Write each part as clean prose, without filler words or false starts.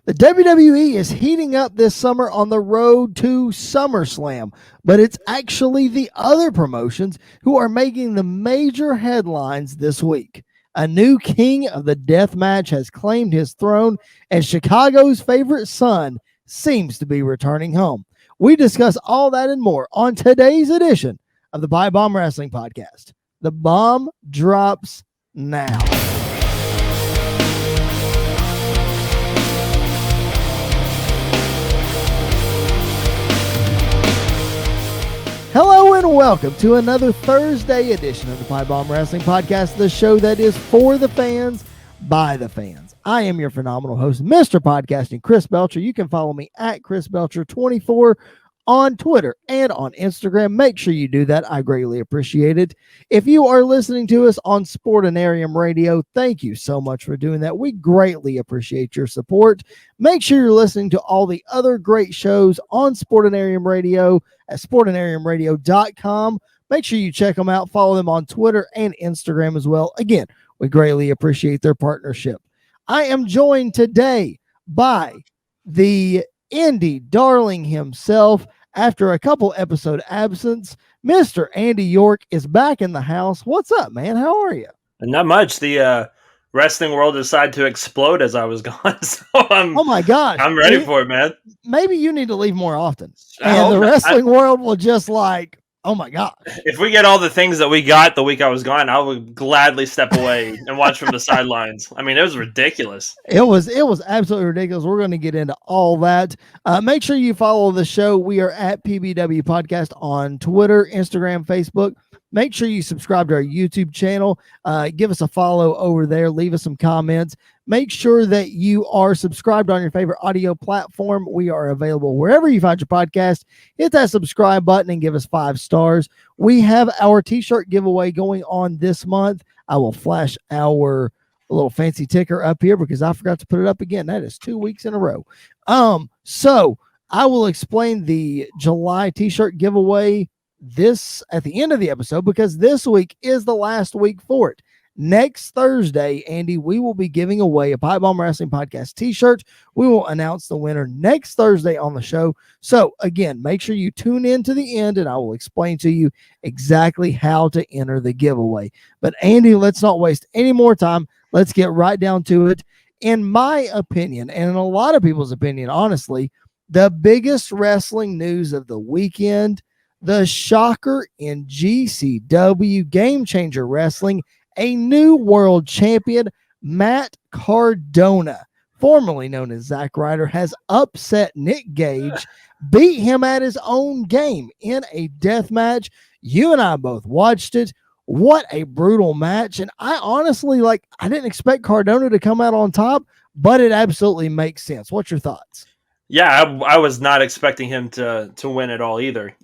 The WWE is heating up this summer on the road to SummerSlam, but it's actually the other promotions who are making the major headlines this week. A new king of the death match has claimed his throne, and Chicago's favorite son seems to be returning home. We discuss all that and more on today's edition of the Pipe Bomb Wrestling Podcast. The bomb drops now. Hello and welcome to another Thursday edition of the Pipe Bomb Wrestling Podcast, the show that is for the fans, by the fans. I am your phenomenal host, Mr. Podcasting, Chris Belcher. You can follow me at Chris Belcher24 on Twitter and on Instagram. Make sure you do that. I greatly appreciate it. If you are listening to us on Sportinarium Radio, thank you so much for doing that. We greatly appreciate your support. Make sure you're listening to all the other great shows on Sportinarium Radio at sportinariumradio.com. Make sure you check them out. Follow them on Twitter and Instagram as well. Again, we greatly appreciate their partnership. I am joined today by the indie darling himself. After a couple episode absence, Mr. Andy York is back in the house. What's up, man? How are you? Not much. The wrestling world decided to explode as I was gone. So oh my gosh, I'm ready for it, man. Maybe you need to leave more often, and the wrestling world will just like, oh my gosh. If we get all the things that we got the week I was gone, I would gladly step away and watch from the sidelines. I mean, it was ridiculous. It was absolutely ridiculous. We're going to get into all that. Make sure you follow the show. We are at PBW Podcast on Twitter, Instagram, Facebook. Make sure you subscribe to our YouTube channel. Give us a follow over there. Leave us some comments. Make sure that you are subscribed on your favorite audio platform. We are available wherever you find your podcast. Hit that subscribe button and give us 5 stars. We have our t-shirt giveaway going on this month. I will flash our little fancy ticker up here because I forgot to put it up again. That is 2 weeks in a row. So I will explain the July t-shirt giveaway this at the end of the episode because this week is the last week for it. Next Thursday, Andy, we will be giving away a Pipe Bomb Wrestling Podcast t-shirt. We will announce the winner next Thursday on the show. So again, make sure you tune in to the end and I will explain to you exactly how to enter the giveaway. But Andy, let's not waste any more time. Let's get right down to it. In my opinion, and in a lot of people's opinion, honestly, the biggest wrestling news of the weekend, the shocker in GCW Game Changer Wrestling, a new world champion, Matt Cardona, formerly known as Zack Ryder, has upset Nick Gage, beat him at his own game in a death match. You and I both watched it. What a brutal match. And I honestly, I didn't expect Cardona to come out on top, but it absolutely makes sense. What's your thoughts? Yeah, I was not expecting him to win at all either.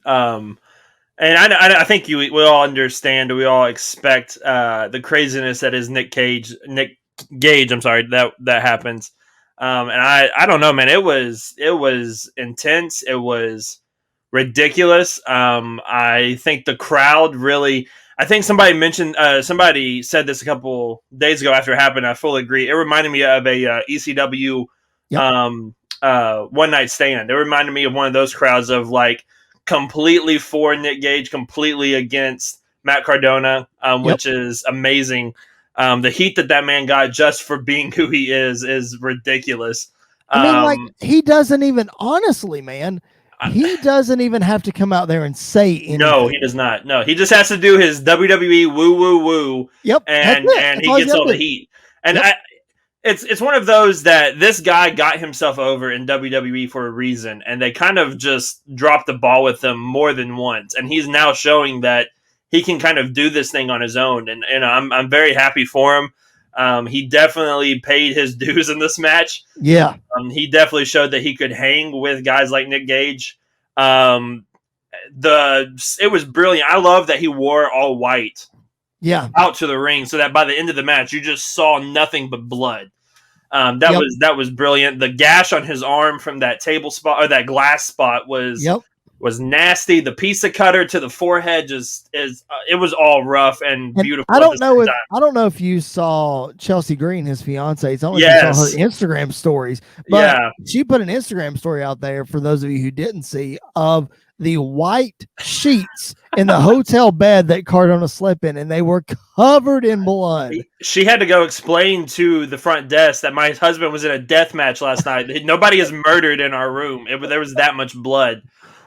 And I think we all understand, we all expect the craziness that is Nick Gage. I'm sorry, that happens. And I don't know, man. It was intense. It was ridiculous. I think the crowd really. I think somebody mentioned. Somebody said this a couple days ago after it happened. I fully agree. It reminded me of a ECW one night stand. It reminded me of one of those crowds of completely for Nick Gage, completely against Matt Cardona, which is amazing. The heat that man got just for being who he is ridiculous. I mean, he doesn't even, honestly, man, he doesn't even have to come out there and say anything. No, he does not. No, he just has to do his WWE woo woo woo. Yep, and he gets all the heat. And It's one of those that this guy got himself over in WWE for a reason, and they kind of just dropped the ball with him more than once. And he's now showing that he can kind of do this thing on his own, and I'm very happy for him. He definitely paid his dues in this match. Yeah, he definitely showed that he could hang with guys like Nick Gage. It was brilliant. I love that he wore all white. Yeah, out to the ring, so that by the end of the match, you just saw nothing but blood. That was brilliant. The gash on his arm from that table spot or that glass spot was nasty. The pizza cutter to the forehead just is it was all rough and And beautiful I at the don't know same if time. I don't know if you saw Chelsea Green, his fiance. I don't know if you saw her Yes. Instagram stories, but Yeah. she put an Instagram story out there for those of you who didn't see of the white sheets in the hotel bed that Cardona slept in, and they were covered in blood. She had to go explain to the front desk that my husband was in a death match last night. Nobody is murdered in our room. There was that much blood.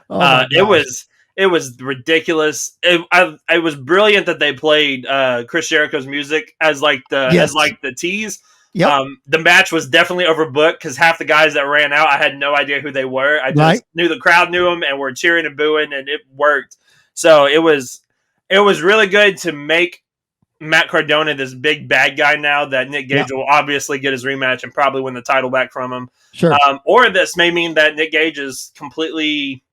Oh my gosh. It was ridiculous. It was brilliant that they played Chris Jericho's music as like the tease. Yep. The match was definitely overbooked because half the guys that ran out, I had no idea who they were. I just Right. knew the crowd knew them and were cheering and booing, and it worked. So it was really good to make Matt Cardona this big bad guy now that Nick Gage will obviously get his rematch and probably win the title back from him. Sure. Or this may mean that Nick Gage is completely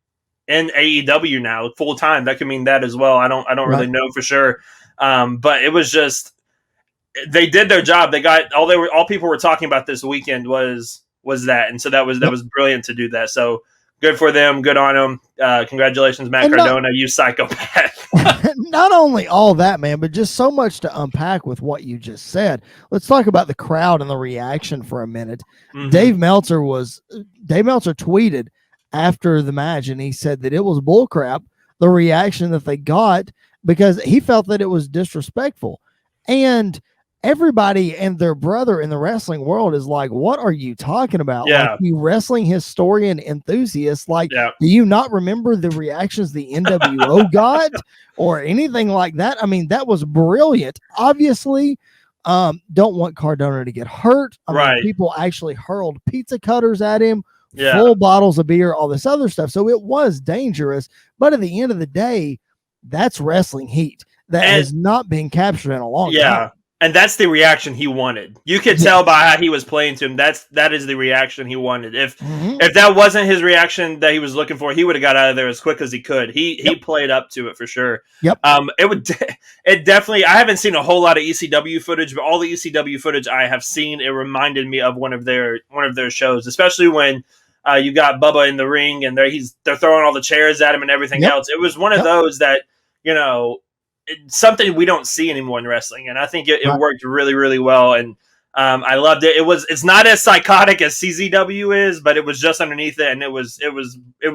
in AEW now full time. That could mean that as well. I don't really know for sure. But it was just they did their job. They got all people were talking about this weekend was that, and so that was brilliant to do that. So good for them. Good on them. Congratulations, Matt Cardona, you psychopath. Not only all that, man, but just so much to unpack with what you just said. Let's talk about the crowd and the reaction for a minute. Mm-hmm. Dave Meltzer tweeted after the match, and he said that it was bullcrap, the reaction that they got, because he felt that it was disrespectful. And everybody and their brother in the wrestling world is like, what are you talking about? Yeah. Like, you wrestling historian enthusiast, like, do you not remember the reactions the NWO got or anything like that? I mean, that was brilliant. Obviously, don't want Cardona to get hurt. I mean, people actually hurled pizza cutters at him, full bottles of beer, all this other stuff. So it was dangerous. But at the end of the day, that's wrestling heat that has not been captured in a long time. And that's the reaction he wanted. You could tell by how he was playing to him. That is the reaction he wanted. If that wasn't his reaction that he was looking for, he would have got out of there as quick as he could. He played up to it for sure. Yep. It definitely. I haven't seen a whole lot of ECW footage, but all the ECW footage I have seen, it reminded me of one of their shows, especially when you got Bubba in the ring and they're throwing all the chairs at him and everything else. It was one of those that something we don't see anymore in wrestling, and I think it worked really, really well, and I loved it. It's not as psychotic as CZW is, but it was just underneath it, and it was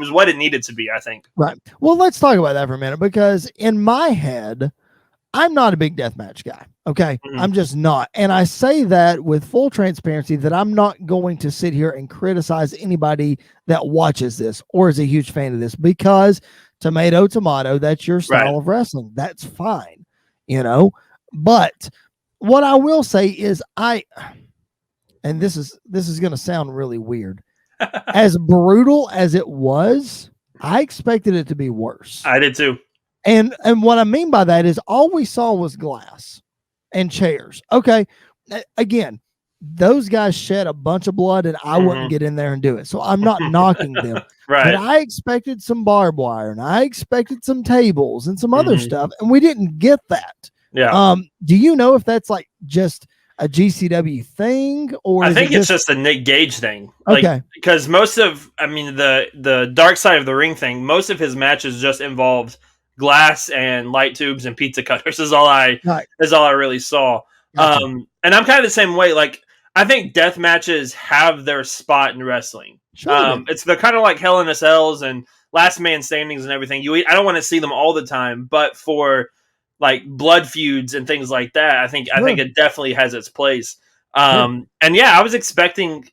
what it needed to be, I think. Right. Well, let's talk about that for a minute, because in my head, I'm not a big deathmatch guy. Okay. Mm-hmm. I'm just not. And I say that with full transparency that I'm not going to sit here and criticize anybody that watches this or is a huge fan of this, because tomato, that's your style of wrestling. That's fine, but what I will say is and this is going to sound really weird. As brutal as it was, I expected it to be worse. I did too. And what I mean by that is all we saw was glass and chairs. Okay. Again, those guys shed a bunch of blood, and I wouldn't get in there and do it. So I'm not knocking them. But I expected some barbed wire, and I expected some tables and some other stuff, and we didn't get that. Yeah. Do you know if that's like just a GCW thing, or I think it's just a Nick Gage thing? Okay. Because the dark side of the ring thing, most of his matches just involved glass and light tubes and pizza cutters. Is all I really saw. Gotcha. And I'm kind of the same way. Like, I think death matches have their spot in wrestling. Sure. They're kind of like Hell in a Cells and Last Man Standings and everything. I don't want to see them all the time, but for like blood feuds and things like that, I think it definitely has its place. And I was expecting.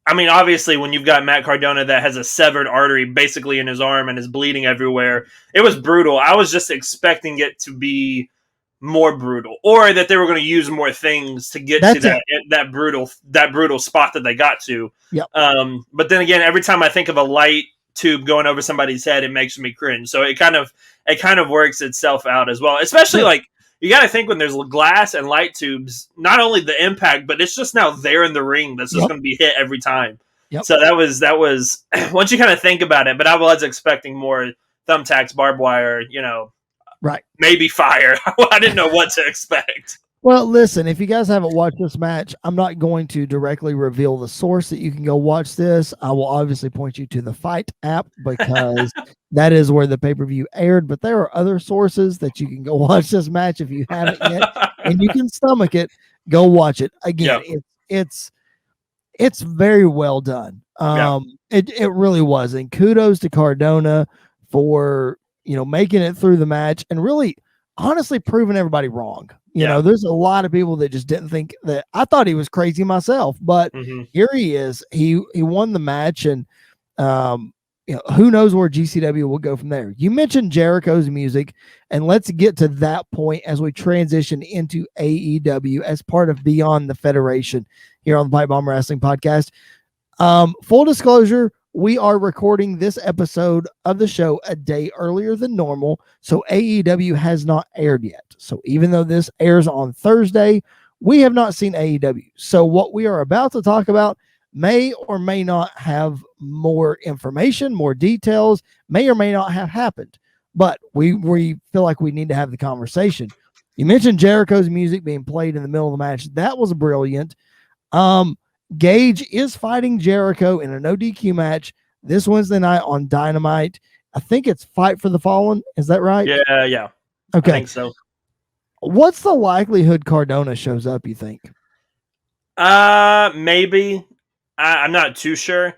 I mean, obviously, when you've got Matt Cardona that has a severed artery basically in his arm and is bleeding everywhere, it was brutal. I was just expecting it to be more brutal, or that they were going to use more things to get to that brutal spot that they got to. Yep. But then again, every time I think of a light tube going over somebody's head, it makes me cringe. So it kind of works itself out as well. Especially like, you got to think when there's glass and light tubes, not only the impact, but it's just now there in the ring that's just going to be hit every time. Yep. So that was once you kind of think about it. But I was expecting more thumbtacks, barbed wire, maybe fire. I didn't know what to expect. Well, listen, if you guys haven't watched this match, I'm not going to directly reveal the source that you can go watch this. I will obviously point you to the Fight app because that is where the pay-per-view aired, but there are other sources that you can go watch this match if you haven't yet and you can stomach it, go watch it. Again, Yep. it's very well done. It really was. And kudos to Cardona for, making it through the match and really honestly proving everybody wrong. There's a lot of people that just didn't think that. I thought he was crazy myself, but here he is. He won the match, and who knows where GCW will go from there. You mentioned Jericho's music, and let's get to that point as we transition into AEW as part of Beyond the Federation here on the Pipe Bomb Wrestling Podcast. Full disclosure, we are recording this episode of the show a day earlier than normal, so AEW has not aired yet. So even though this airs on Thursday, we have not seen AEW. So what we are about to talk about may or may not have more information, more details, may or may not have happened. But we feel like we need to have the conversation. You mentioned Jericho's music being played in the middle of the match. That was brilliant. Gage is fighting Jericho in a no DQ match this Wednesday night on Dynamite. I think it's Fight for the Fallen. Is that right? Yeah. Okay. I think so. What's the likelihood Cardona shows up, you think? Maybe. I'm not too sure.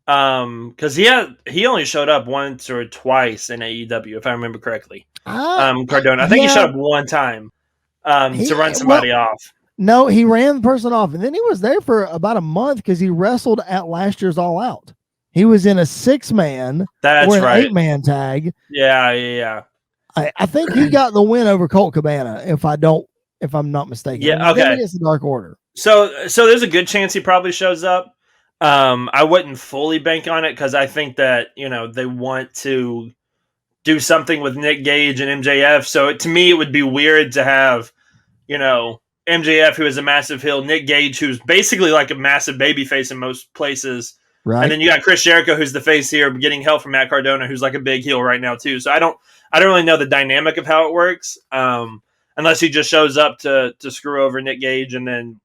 Because he only showed up once or twice in AEW, if I remember correctly. Cardona. I think he showed up one time to run somebody off. No, he ran the person off, and then he was there for about a month because he wrestled at last year's All Out. He was in a 6-man or an 8-man tag. Yeah. I think he got the win over Colt Cabana, if I'm not mistaken. Yeah, okay. Then it's the Dark Order. So there's a good chance he probably shows up. I wouldn't fully bank on it because I think that they want to do something with Nick Gage and MJF. So to me, it would be weird to have MJF, who is a massive heel, Nick Gage, who's basically like a massive babyface in most places. Right. And then you got Chris Jericho, who's the face here, getting help from Matt Cardona, who's like a big heel right now too. So I don't really know the dynamic of how it works, unless he just shows up to screw over Nick Gage, and then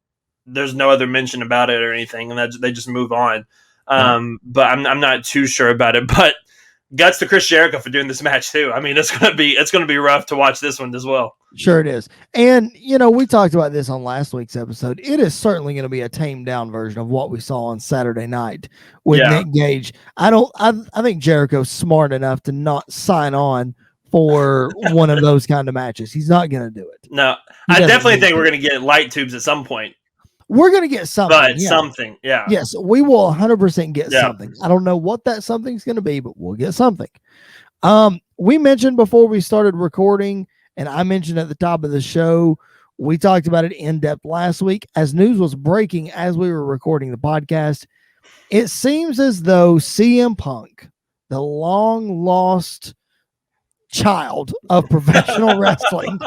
there's no other mention about it or anything, and they just move on. But I'm not too sure about it. But guts to Chris Jericho for doing this match too. I mean, it's gonna be rough to watch this one as well. Sure it is. And, we talked about this on last week's episode. It is certainly going to be a tamed down version of what we saw on Saturday night with Nick Gage. I think Jericho's smart enough to not sign on for one of those kind of matches. He's not going to do it. No, I definitely think we're going to get light tubes at some point. We're going to get something. But something, yeah. Yes, we will 100% get something. I don't know what that something's going to be, but we'll get something. We mentioned before we started recording, and I mentioned at the top of the show, we talked about it in depth last week as news was breaking as we were recording the podcast. It seems as though CM Punk, the long lost child of professional wrestling,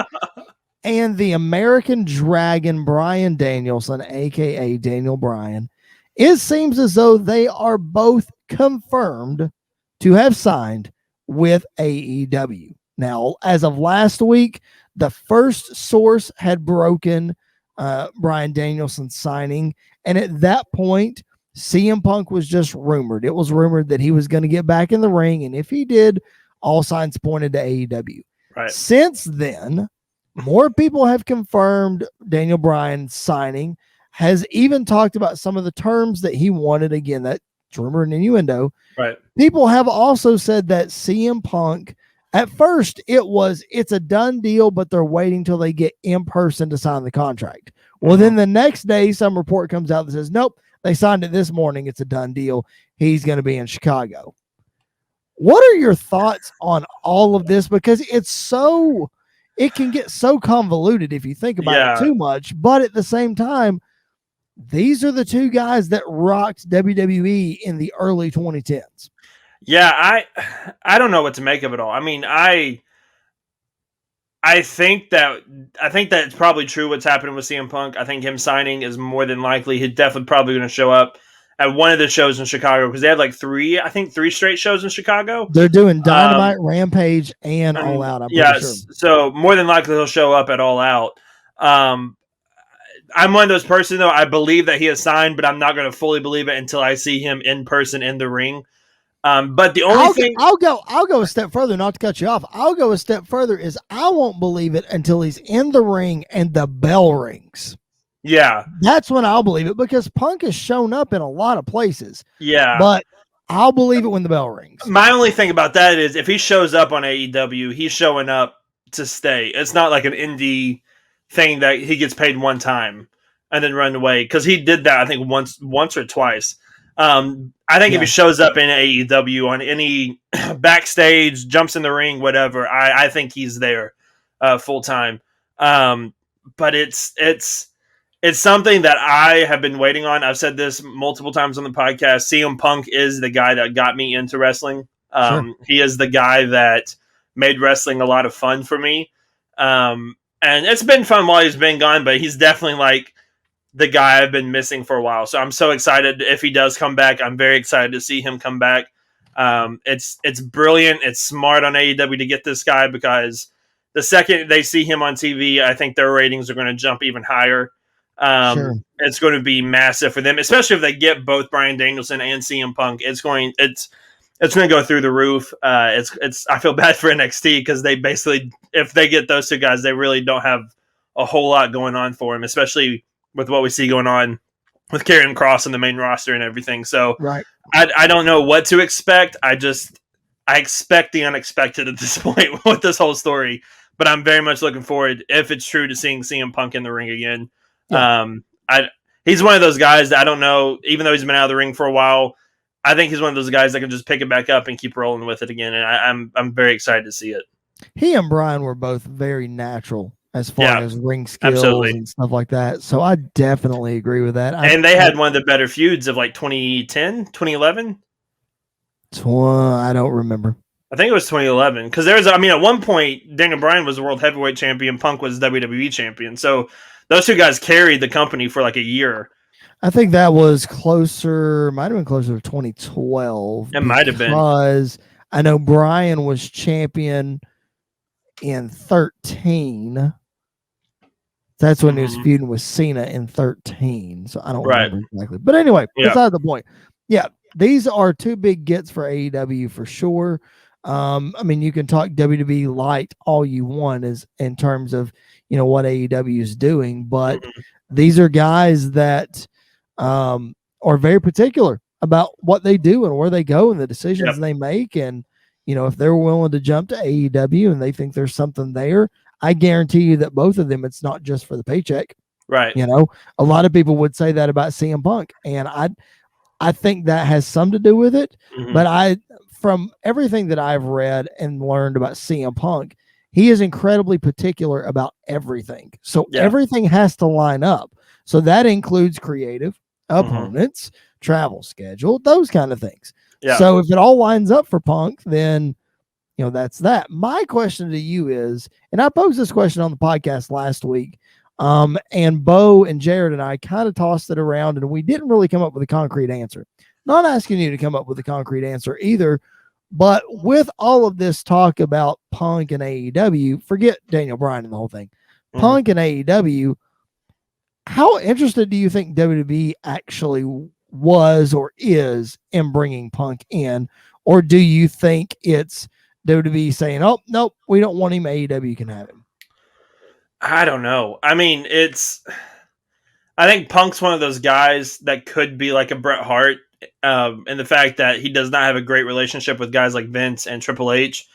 and the American Dragon, Bryan Danielson, aka Daniel Bryan, it seems as though they are both confirmed to have signed with AEW. Now, as of last week, the first source had broken Bryan Danielson's signing, and at that point, CM Punk was just rumored. It was rumored that he was going to get back in the ring, and if he did, all signs pointed to AEW. Right. Since then, more people have confirmed Daniel Bryan's signing, has even talked about some of the terms that he wanted. Again, that's rumor and innuendo. Right. People have also said that CM Punk, at first, it's a done deal, but they're waiting till they get in person to sign the contract. Well, then the next day, some report comes out that says, nope, they signed it this morning. It's a done deal. He's going to be in Chicago. What are your thoughts on all of this? Because it can get so convoluted if you think about it too much. But at the same time, these are the two guys that rocked WWE in the early 2010s. Yeah, I don't know what to make of it all. I mean, I think that it's probably true what's happening with CM Punk. I think him signing is more than likely. He's definitely probably going to show up at one of the shows in Chicago because they have like three straight shows in Chicago. They're doing Dynamite, Rampage, and All Out. I'm pretty sure. So more than likely he'll show up at All Out. I'm one of those person though. I believe that he is signed, but I'm not going to fully believe it until I see him in person in the ring. But the only thing I'll go a step further, not to cut you off. I'll go a step further is I won't believe it until he's in the ring and the bell rings. Yeah. That's when I'll believe it, because Punk has shown up in a lot of places. Yeah. But I'll believe it when the bell rings. My only thing about that is if he shows up on AEW, he's showing up to stay. It's not like an indie thing that he gets paid one time and then run away, because he did that I think once or twice. I think if he shows up in AEW on any backstage, jumps in the ring, whatever, I think he's there full time. But it's something that I have been waiting on. I've said this multiple times on the podcast. CM Punk is the guy that got me into wrestling. He is the guy that made wrestling a lot of fun for me. And it's been fun while he's been gone, but he's definitely like the guy I've been missing for a while. So I'm so excited if he does come back. I'm very excited to see him come back. It's brilliant. It's smart on AEW to get this guy, because the second they see him on TV, I think their ratings are going to jump even higher. It's going to be massive for them, especially if they get both Bryan Danielson and CM Punk. It's going to go through the roof. I feel bad for NXT, because they basically, if they get those two guys, they really don't have a whole lot going on for them, especially with what we see going on with Karrion Kross in the main roster and everything. So I don't know what to expect. I expect the unexpected at this point with this whole story, but I'm very much looking forward, if it's true, to seeing CM Punk in the ring again. He's one of those guys that I don't know, even though he's been out of the ring for a while, I think he's one of those guys that can just pick it back up and keep rolling with it again. And I'm very excited to see it. He and Bryan were both very natural as far as ring skills and stuff like that. So I definitely agree with that. And they had one of the better feuds of like 2010, 2011. I don't remember. I think it was 2011, because at one point, Daniel Bryan was the world heavyweight champion, Punk was WWE champion. So those two guys carried the company for like a year. I think that was might have been closer to 2012. It might have been. Because I know Bryan was champion in 13. That's when he was feuding with Cena in 13. So I don't remember exactly. But anyway, beside the point. Yeah, these are two big gets for AEW for sure. I mean, you can talk WWE light all you want in terms of, what AEW is doing, but these are guys that are very particular about what they do and where they go and the decisions they make. And, if they're willing to jump to AEW and they think there's something there, I guarantee you that both of them, it's not just for the paycheck. Right. A lot of people would say that about CM Punk, and I think that has some to do with it. But from everything that I've read and learned about CM Punk, he is incredibly particular about everything. So everything has to line up. So that includes creative, opponents, travel schedule, those kind of things. So if it all lines up for Punk, then that's that. My question to you is, and I posed this question on the podcast last week, and Bo and Jared and I kind of tossed it around, and we didn't really come up with a concrete answer. Not asking you to come up with a concrete answer either, but with all of this talk about Punk and AEW, forget Daniel Bryan and the whole thing. Punk and AEW, how interested do you think WWE actually was or is in bringing Punk in? Or do you think it's WWE saying, oh, nope, we don't want him, AEW can have him? I don't know. I mean, I think Punk's one of those guys that could be like a Bret Hart, in the fact that he does not have a great relationship with guys like Vince and Triple H,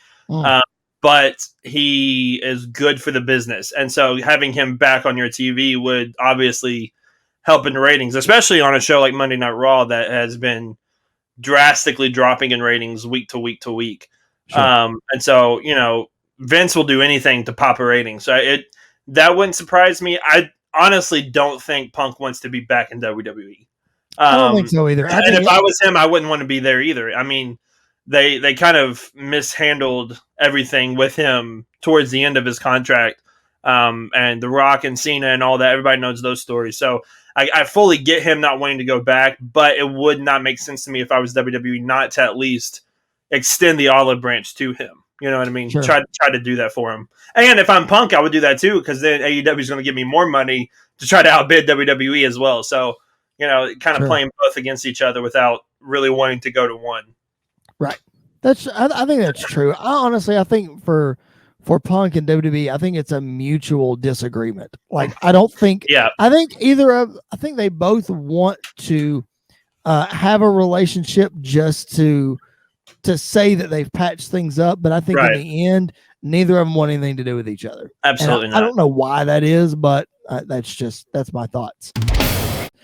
but he is good for the business. And so having him back on your TV would obviously help in the ratings, especially on a show like Monday Night Raw that has been drastically dropping in ratings week to week to week. And so, Vince will do anything to pop a rating. So that wouldn't surprise me. I honestly don't think Punk wants to be back in WWE. I don't think so either. And if I was him, I wouldn't want to be there either. I mean, they kind of mishandled everything with him towards the end of his contract. And The Rock and Cena and all that, everybody knows those stories. So I fully get him not wanting to go back, but it would not make sense to me if I was WWE not to at least extend the olive branch to him. You know what I mean? Sure. Try to do that for him. And if I'm Punk, I would do that too, because then AEW is going to give me more money to try to outbid WWE as well. So, kind of playing both against each other without really wanting to go to one. Right. I think that's true. I think for Punk and WWE, I think it's a mutual disagreement. Like, I don't think, I think I think they both want to have a relationship just to say that they've patched things up. But I think in the end, neither of them want anything to do with each other. Absolutely not. I don't know why that is, but that's my thoughts.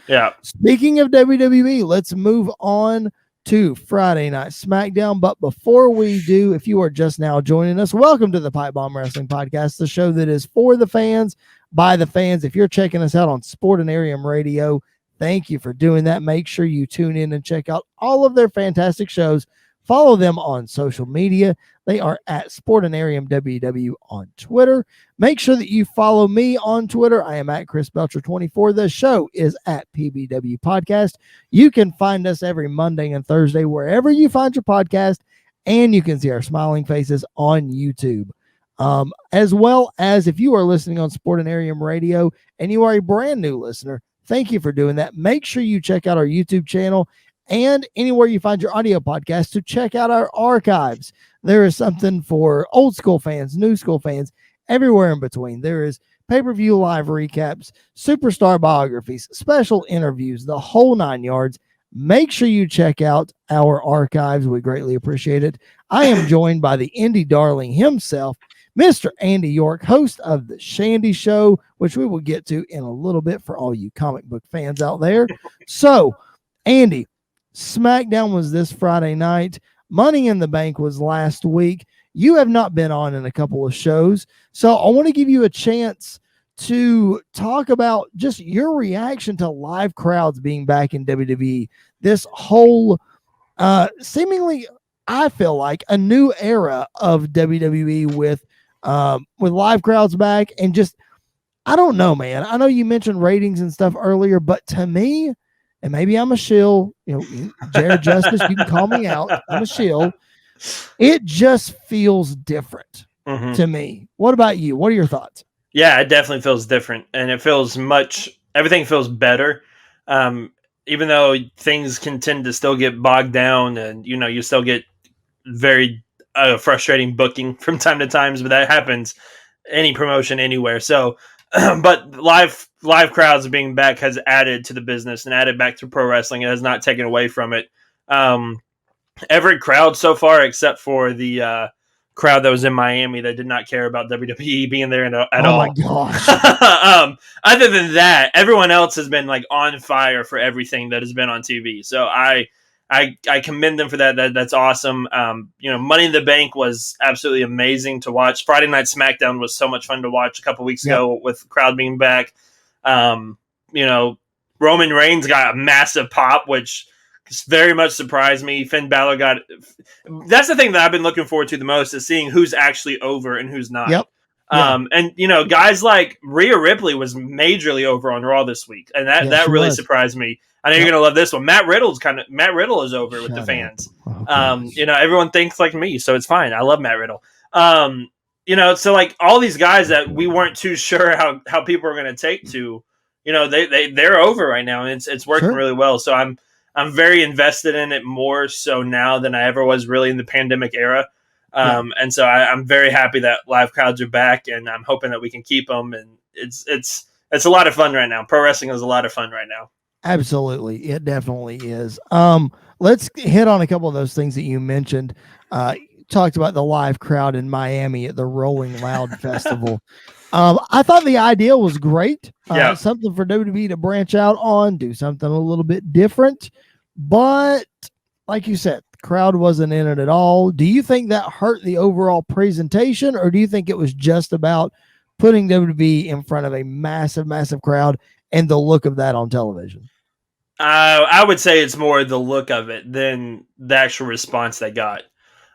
Yeah. Speaking of WWE, let's move on to Friday Night SmackDown. But before we do, if you are just now joining us, welcome to the Pipe Bomb Wrestling Podcast, the show that is for the fans, by the fans. If you're checking us out on Sportinarium Radio, thank you for doing that. Make sure you tune in and check out all of their fantastic shows. Follow them on social media. They are at Sportinarium WW on Twitter. Make sure that you follow me on Twitter. I am at Chris Belcher 24. The show is at PBW Podcast. You can find us every Monday and Thursday wherever you find your podcast, and you can see our smiling faces on YouTube. As well as if you are listening on Sportinarium Radio and you are a brand new listener, thank you for doing that. Make sure you check out our YouTube channel and anywhere you find your audio podcast to check out our archives. There is something for old school fans, new school fans, everywhere in between. There is pay-per-view live recaps, superstar biographies, special interviews, the whole 9 yards. Make sure you check out our archives. We greatly appreciate it. I am joined by the indie darling himself, Mr. Andy York, host of the Shandy Show, which we will get to in a little bit for all you comic book fans out there. So, Andy, SmackDown was this Friday night. Money in the Bank was last week. You have not been on in a couple of shows, so I want to give you a chance to talk about just your reaction to live crowds being back in WWE. This whole seemingly, I feel like, a new era of WWE with live crowds back, and just, I don't know, man. I know you mentioned ratings and stuff earlier, but to me, and maybe I'm a shill, Jared Justice, you can call me out. I'm a shill. It just feels different to me. What about you? What are your thoughts? Yeah, it definitely feels different, and it feels everything feels better. Even though things can tend to still get bogged down, and you still get very frustrating booking from time to time, but that happens any promotion anywhere. So, but live crowds being back has added to the business and added back to pro wrestling. It has not taken away from it. Every crowd so far, except for the crowd that was in Miami that did not care about WWE being there at all. Oh my gosh. Other than that, everyone else has been like on fire for everything that has been on TV. So I commend them for that. That's awesome. Money in the Bank was absolutely amazing to watch. Friday Night SmackDown was so much fun to watch a couple weeks ago with the crowd being back. Roman Reigns got a massive pop, which very much surprised me. Finn Balor got. That's the thing that I've been looking forward to the most, is seeing who's actually over and who's not. Yep. And guys like Rhea Ripley was majorly over on Raw this week, and that really surprised me. I know you're gonna love this one. Matt Riddle is over with the fans. Everyone thinks like me, so it's fine. I love Matt Riddle. So like all these guys that we weren't too sure how people are gonna take to, they're over right now, and it's working really well. So I'm very invested in it, more so now than I ever was really in the pandemic era. And so I'm very happy that live crowds are back, and I'm hoping that we can keep them. And it's a lot of fun right now. Pro wrestling is a lot of fun right now. Absolutely. It definitely is. Let's hit on a couple of those things that you mentioned. Talked about the live crowd in Miami at the Rolling Loud Festival. I thought the idea was great. Something for WWE to branch out on, do something a little bit different. But like you said, the crowd wasn't in it at all. Do you think that hurt the overall presentation, or do you think it was just about putting WWE in front of a massive, massive crowd and the look of that on television? I would say it's more the look of it than the actual response they got.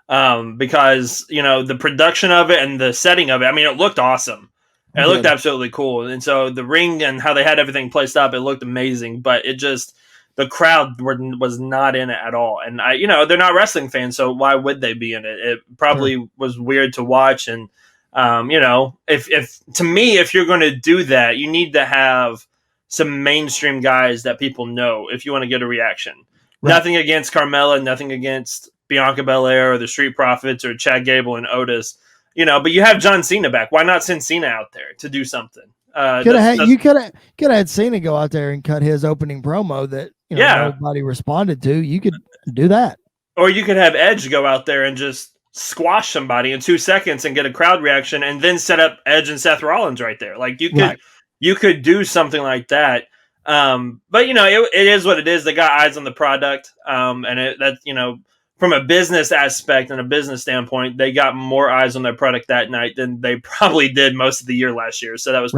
Because, the production of it and the setting of it, it looked awesome. It looked absolutely cool. And so the ring and how they had everything placed up, it looked amazing. But it just, the crowd was not in it at all. And they're not wrestling fans, so why would they be in it? It probably was weird to watch. And if to me, if you're going to do that, you need to have some mainstream guys that people know if you want to get a reaction. Right. Nothing against Carmella, nothing against Bianca Belair or the Street Profits or Chad Gable and Otis, but you have John Cena back. Why not send Cena out there to do something? You could have had Cena go out there and cut his opening promo that nobody responded to. You could do that, or you could have Edge go out there and just squash somebody in 2 seconds and get a crowd reaction, and then set up Edge and Seth Rollins right there. Like you could do something like that. But it is what it is. They got eyes on the product, and from a business aspect and a business standpoint, they got more eyes on their product that night than they probably did most of the year last year. So that was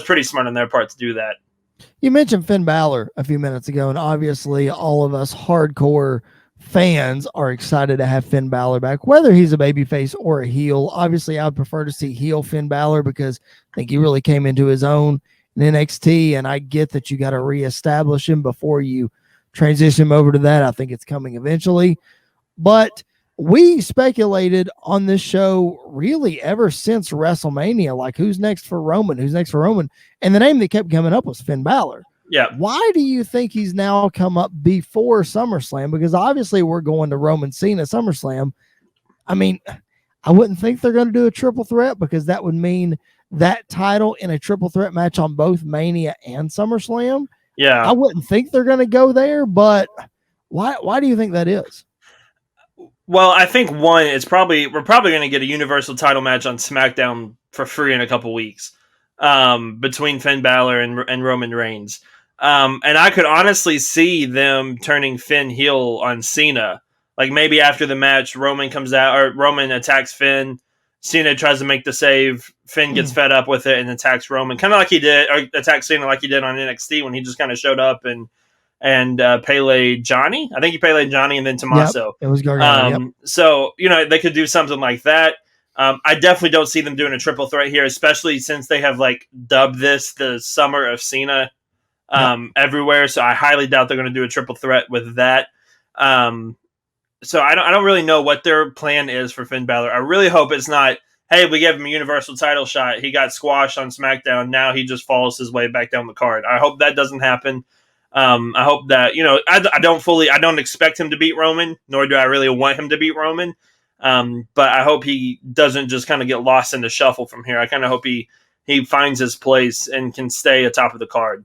pretty smart on their part to do that. You mentioned Finn Balor a few minutes ago, and obviously all of us hardcore fans are excited to have Finn Balor back, whether he's a babyface or a heel. Obviously, I would prefer to see heel Finn Balor because I think he really came into his own in NXT, and I get that you got to reestablish him before you transition him over to that. I think it's coming eventually. But we speculated on this show really ever since WrestleMania, like who's next for Roman? And the name that kept coming up was Finn Balor. Yeah. Why do you think he's now come up before SummerSlam? Because obviously we're going to Roman Cena SummerSlam. I mean, I wouldn't think they're going to do a triple threat because that would mean that title in a triple threat match on both Mania and SummerSlam. Yeah. I wouldn't think they're going to go there, but why do you think that is? Well, I think we're probably going to get a Universal title match on SmackDown for free in a couple weeks, between Finn Balor and Roman Reigns. And I could honestly see them turning Finn heel on Cena. Like maybe after the match, Roman comes out or Roman attacks Finn. Cena tries to make the save. Finn gets fed up with it and attacks Roman, kind of like he did, or attacks Cena like he did on NXT when he just kind of showed up and Pele Johnny. I think he Pele Johnny and then Tommaso. Yep, it was Gargano. So they could do something like that. I definitely don't see them doing a triple threat here, especially since they have dubbed this the Summer of Cena everywhere. So I highly doubt they're going to do a triple threat with that. So I don't really know what their plan is for Finn Balor. I really hope it's not, hey, we gave him a Universal title shot. He got squashed on SmackDown. Now he just follows his way back down the card. I hope that doesn't happen. I hope that, I don't expect him to beat Roman, nor do I really want him to beat Roman. But I hope he doesn't just kind of get lost in the shuffle from here. I kind of hope he finds his place and can stay atop of the card.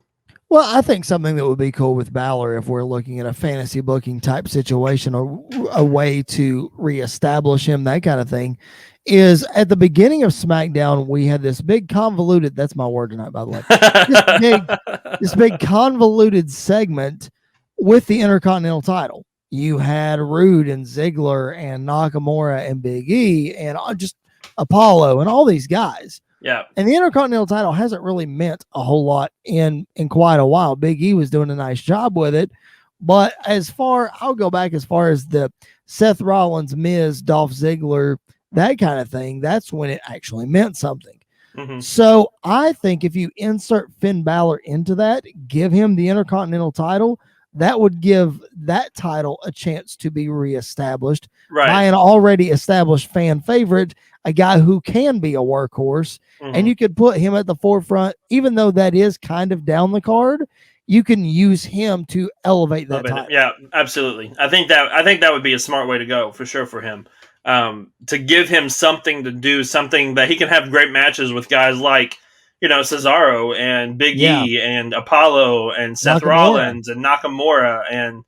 Well, I think something that would be cool with Balor, if we're looking at a fantasy booking type situation or a way to reestablish him, that kind of thing, is at the beginning of SmackDown, we had this big convoluted, that's my word tonight, by the way, this big convoluted segment with the Intercontinental title. You had Rude and Ziggler and Nakamura and Big E and just Apollo and all these guys. Yeah. And the Intercontinental title hasn't really meant a whole lot in quite a while. Big E was doing a nice job with it. But I'll go back as far as the Seth Rollins, Miz, Dolph Ziggler, that kind of thing. That's when it actually meant something. Mm-hmm. So I think if you insert Finn Balor into that, give him the Intercontinental title, that would give that title a chance to be reestablished by an already established fan favorite, a guy who can be a workhorse, and you could put him at the forefront, even though that is kind of down the card. You can use him to elevate that title. Yeah, absolutely. I think that would be a smart way to go for sure for him. To give him something to do, something that he can have great matches with guys like, Cesaro and Big E and Apollo and Seth Rollins and Nakamura and,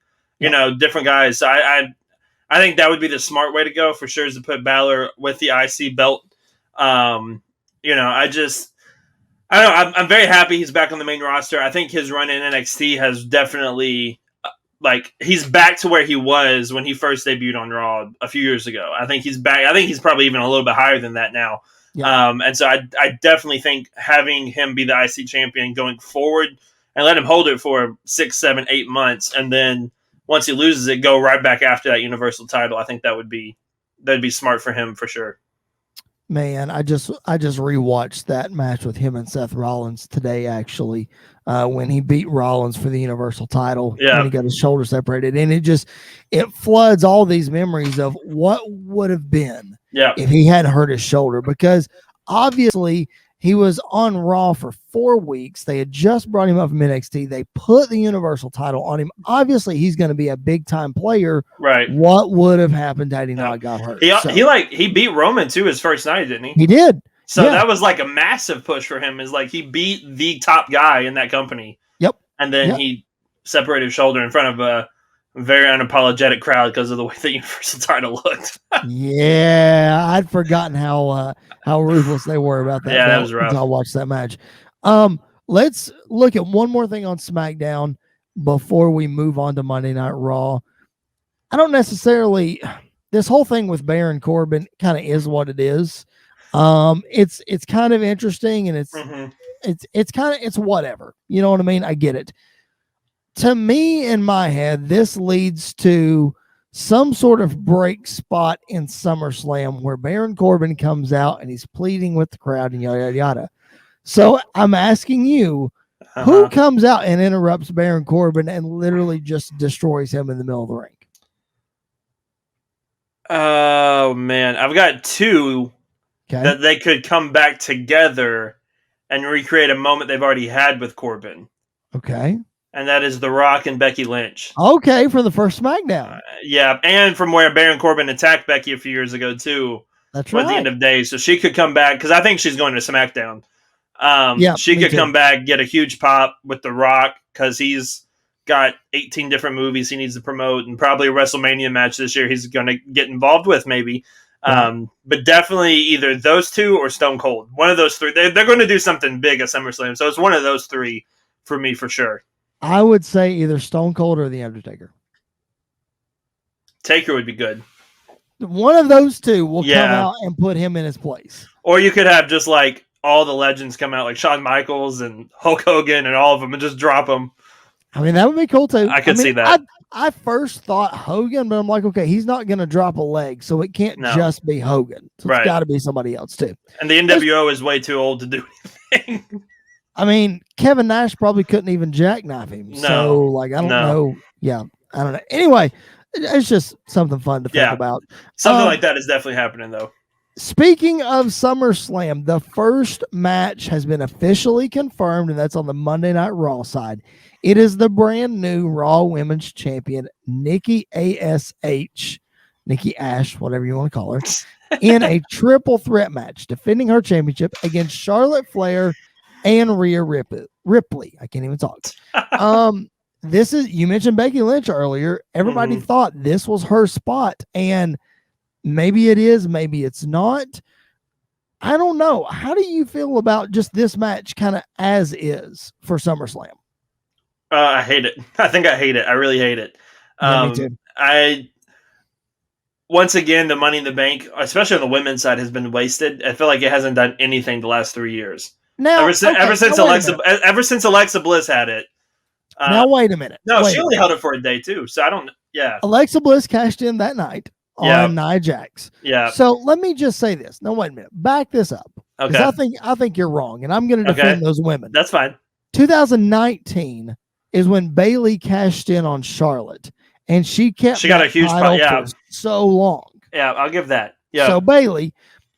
different guys. So I think that would be the smart way to go for sure, is to put Balor with the IC belt. I'm very happy he's back on the main roster. I think his run in NXT has definitely, he's back to where he was when he first debuted on Raw a few years ago. I think he's back. I think he's probably even a little bit higher than that now. Yeah. And so I definitely think having him be the IC champion going forward and let him hold it for 6, 7, 8 months, and then once he loses it, go right back after that Universal title. I think that'd be smart for him for sure. Man, I just rewatched that match with him and Seth Rollins today, actually, when he beat Rollins for the Universal title, when he got his shoulder separated, and it floods all these memories of what would have been if he hadn't hurt his shoulder, because obviously he was on Raw for 4 weeks. They had just brought him up from NXT. They put the Universal title on him. Obviously, he's going to be a big time player. Right. What would have happened had he not got hurt? He beat Roman too his first night, didn't he? He did. So that was like a massive push for him. Is like he beat the top guy in that company. Yep. And then he separated his shoulder in front of a very unapologetic crowd because of the way the Universal title looked. Yeah, I'd forgotten how ruthless they were about that. Yeah, that was rough. I watched that match. Let's look at one more thing on SmackDown before we move on to Monday Night Raw. I don't necessarily. This whole thing with Baron Corbin kind of is what it is. It's kind of interesting, and it's whatever. You know what I mean? I get it. To me, in my head, this leads to some sort of break spot in SummerSlam where Baron Corbin comes out and he's pleading with the crowd and yada, yada, yada. So I'm asking you, who comes out and interrupts Baron Corbin and literally just destroys him in the middle of the ring? Oh, man. I've got two that they could come back together and recreate a moment they've already had with Corbin. Okay. And that is The Rock and Becky Lynch. Okay, for the first SmackDown. Yeah, and from where Baron Corbin attacked Becky a few years ago, too. That's right. At the end of days. So she could come back, because I think she's going to SmackDown. She could come back, get a huge pop with The Rock, because he's got 18 different movies he needs to promote, and probably a WrestleMania match this year he's going to get involved with, maybe. But definitely either those two or Stone Cold. One of those three. They're going to do something big at SummerSlam, so it's one of those three for me for sure. I would say either Stone Cold or The Undertaker. Taker would be good. One of those two will come out and put him in his place. Or you could have just like all the legends come out, like Shawn Michaels and Hulk Hogan and all of them, and just drop them. I mean, that would be cool too. I could see that. I first thought Hogan, but I'm like, okay, he's not going to drop a leg, so it can't just be Hogan. So it's got to be somebody else too. And the NWO is way too old to do anything. I mean, Kevin Nash probably couldn't even jackknife him. No. So, like, I don't know. Yeah, I don't know. Anyway, it's just something fun to think about. Something like that is definitely happening, though. Speaking of SummerSlam, the first match has been officially confirmed, and that's on the Monday Night Raw side. It is the brand new Raw Women's Champion, Nikki A.S.H., Nikki A.S.H., whatever you want to call her, in a triple threat match, defending her championship against Charlotte Flair and Rhea Ripley. I can't even talk. This is, you mentioned Becky Lynch earlier. Everybody thought this was her spot, and maybe it is, maybe it's not. I don't know. How do you feel about just this match kind of as is for SummerSlam? I hate it. I think I hate it. I really hate it. Me too. Once again, the Money in the Bank, especially on the women's side, has been wasted. I feel like it hasn't done anything the last 3 years. Now, ever since Alexa Bliss had it. Now wait a minute. No, she only held it for a day too. So I don't. Yeah. Alexa Bliss cashed in that night on Nia Jax. Yeah. So let me just say this. No, wait a minute. Back this up. Okay. I think you're wrong, and I'm going to defend those women. That's fine. 2019 is when Bayley cashed in on Charlotte, and she got a huge title for so long. Yeah, I'll give that. Yeah. So Bayley,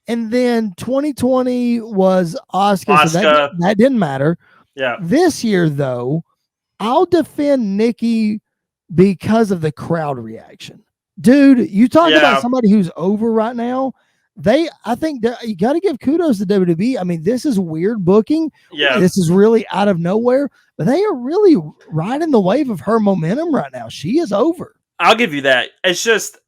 and then 2020 was Asuka. So that didn't matter. Yeah. This year, though, I'll defend Nikki because of the crowd reaction. Dude, you talk about somebody who's over right now. I think you got to give kudos to WWE. I mean, this is weird booking. Yeah. This is really out of nowhere, but they are really riding the wave of her momentum right now. She is over. I'll give you that. It's just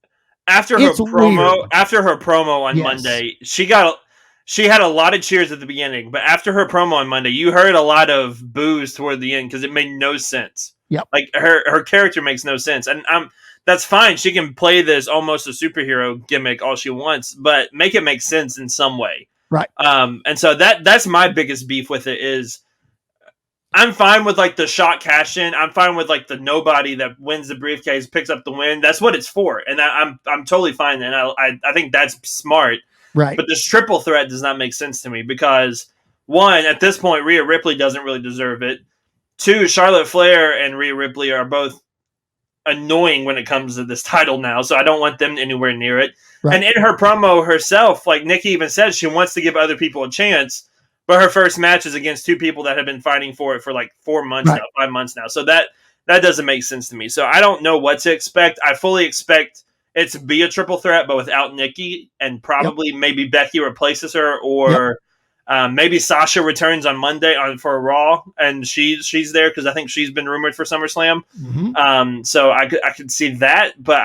after her promo on Monday, she had a lot of cheers at the beginning, but after her promo on Monday, you heard a lot of boos toward the end because it made no sense. Yep. Like her character makes no sense. And that's fine. She can play this almost a superhero gimmick all she wants, but make it make sense in some way. Right. And so that's my biggest beef with it is I'm fine with like the shot cash in. I'm fine with like the nobody that wins the briefcase, picks up the win. That's what it's for. And I'm totally fine. And I think that's smart. Right. But this triple threat does not make sense to me because, one, at this point, Rhea Ripley doesn't really deserve it. Two, Charlotte Flair and Rhea Ripley are both annoying when it comes to this title now, so I don't want them anywhere near it. Right. And in her promo herself, like Nikki even said, she wants to give other people a chance, but her first match is against two people that have been fighting for it for like 4 months now, 5 months now. So that doesn't make sense to me. So I don't know what to expect. I fully expect it to be a triple threat, but without Nikki, and probably maybe Becky replaces her, or maybe Sasha returns on Monday for a Raw, and she's there because I think she's been rumored for SummerSlam. Mm-hmm. So I could see that, but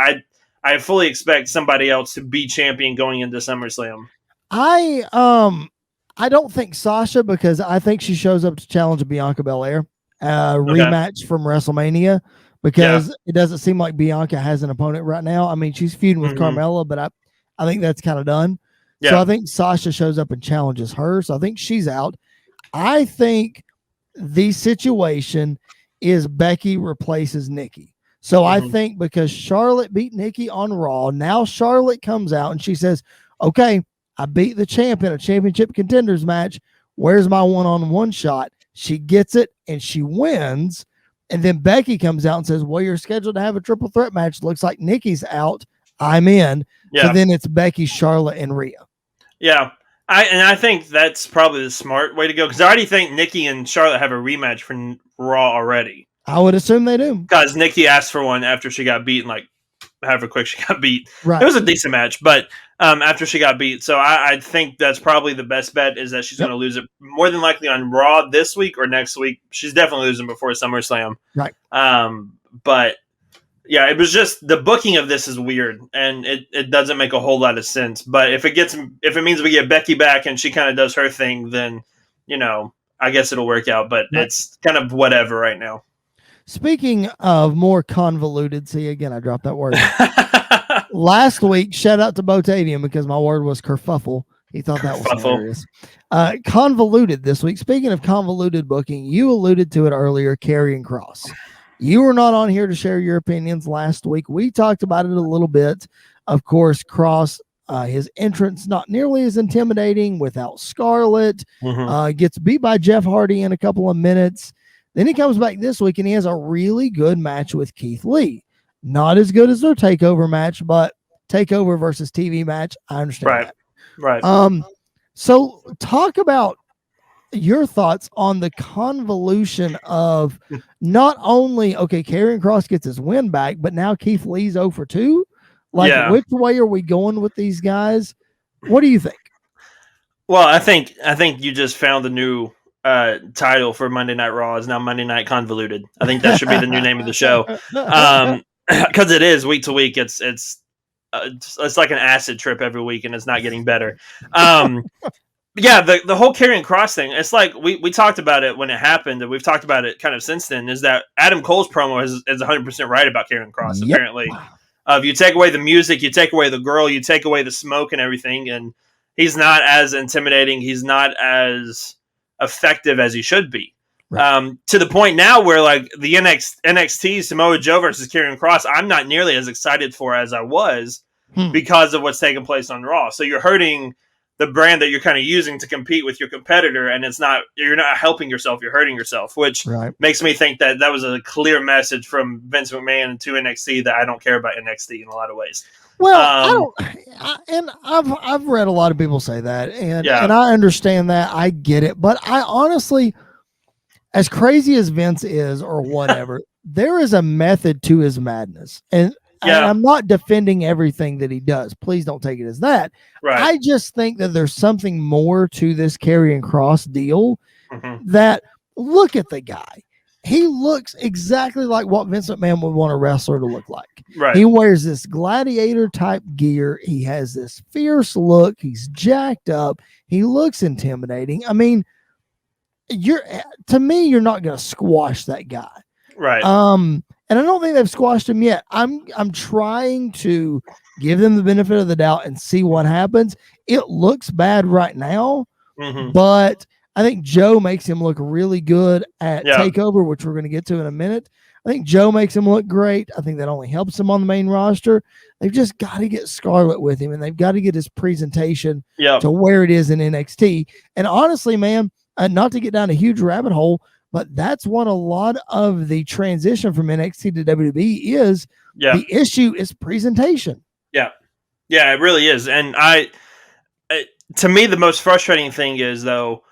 I fully expect somebody else to be champion going into SummerSlam. I don't think Sasha, because I think she shows up to challenge Bianca Belair, rematch from WrestleMania, because it doesn't seem like Bianca has an opponent right now. I mean, she's feuding with Carmella, but I think that's kind of done. Yeah. So I think Sasha shows up and challenges her. So I think she's out. I think the situation is Becky replaces Nikki. So I think because Charlotte beat Nikki on Raw, now Charlotte comes out and she says, okay, I beat the champ in a championship contenders match. Where's my one-on-one shot? She gets it and she wins. And then Becky comes out and says, well, you're scheduled to have a triple threat match. Looks like Nikki's out. I'm in. Yeah. So then it's Becky, Charlotte, and Rhea. Yeah. I think that's probably the smart way to go, because I already think Nikki and Charlotte have a rematch for Raw already. I would assume they do. Because Nikki asked for one after she got beat, and like however quick she got beat. Right. It was a decent match, but after she got beat. So I think that's probably the best bet, is that she's going to lose it more than likely on Raw this week or next week. She's definitely losing before SummerSlam. Right. But yeah, it was just the booking of this is weird, and it doesn't make a whole lot of sense. But if it means we get Becky back and she kind of does her thing, then I guess it'll work out. But it's kind of whatever right now. Speaking of more convoluted, see, again, I dropped that word. Last week, shout out to Botavian, because my word was kerfuffle. He thought that was hilarious. Convoluted this week. Speaking of convoluted booking, you alluded to it earlier, Karrion Kross. You were not on here to share your opinions last week. We talked about it a little bit. Of course, Kross, his entrance not nearly as intimidating without Scarlett. Gets beat by Jeff Hardy in a couple of minutes. Then he comes back this week and he has a really good match with Keith Lee. Not as good as their TakeOver match, but TakeOver versus TV match, I understand that. Right. So talk about your thoughts on the convolution of not only, okay, Karrion Kross gets his win back, but now Keith Lee's 0 for 2. Like, which way are we going with these guys? What do you think? Well, I think you just found the new title for Monday Night Raw is now Monday Night Convoluted. I think that should be the new name of the show, because it is week to week. It's like an acid trip every week, and it's not getting better. Yeah, the whole Karrion Kross thing. It's like we talked about it when it happened, and we've talked about it kind of since then. Is that Adam Cole's promo is 100% right about Karrion Kross? Yep. Apparently, if you take away the music, you take away the girl, you take away the smoke and everything, and he's not as intimidating. He's not as effective as he should be. Right. To the point now where like the NXT Samoa Joe versus Karrion Kross, I'm not nearly as excited for as I was because of what's taking place on Raw. So you're hurting the brand that you're kind of using to compete with your competitor, and you're not helping yourself, you're hurting yourself, which makes me think that was a clear message from Vince McMahon to NXT that I don't care about NXT in a lot of ways. Well, I've read a lot of people say that, and I understand that. I get it, but I honestly, as crazy as Vince is or whatever, there is a method to his madness, and I'm not defending everything that he does. Please don't take it as that. Right. I just think that there's something more to this Karrion Kross deal. That, look at the guy. He looks exactly like what Vince McMahon would want a wrestler to look like. Right. He wears this gladiator type gear. He has this fierce look. He's jacked up. He looks intimidating. I mean, to me, you're not going to squash that guy. Right. And I don't think they've squashed him yet. I'm trying to give them the benefit of the doubt and see what happens. It looks bad right now, but I think Joe makes him look really good at TakeOver, which we're going to get to in a minute. I think Joe makes him look great. I think that only helps him on the main roster. They've just got to get Scarlett with him, and they've got to get his presentation to where it is in NXT. And honestly, man, not to get down a huge rabbit hole, but that's what a lot of the transition from NXT to WWE is. Yeah. The issue is presentation. Yeah. Yeah, it really is. And to me, the most frustrating thing is, though,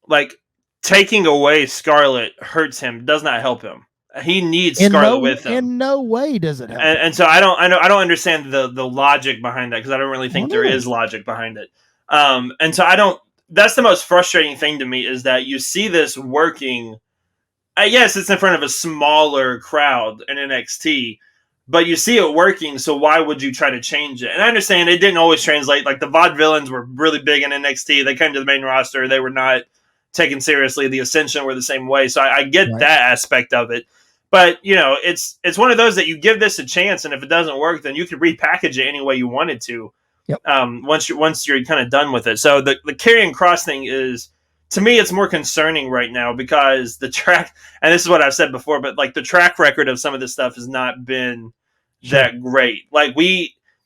like, taking away Scarlett hurts him, does not help him. He needs Scarlett with him. In no way does it help. And so I don't understand the logic behind that, because I don't really think there is logic behind it. And so I don't. That's the most frustrating thing to me, is that you see this working. Yes, it's in front of a smaller crowd in NXT, but you see it working. So why would you try to change it? And I understand it didn't always translate. Like, the Vaudevillains were really big in NXT. They came to the main roster. They were not taken seriously. The Ascension were the same way. So I get that aspect of it. But, you know, it's one of those that you give this a chance, and if it doesn't work, then you can repackage it any way you wanted to. Yep. Once you're kind of done with it. So the Karrion Kross thing is, to me, it's more concerning right now, because the track, and this is what I've said before, but like, the track record of some of this stuff has not been that great. Like,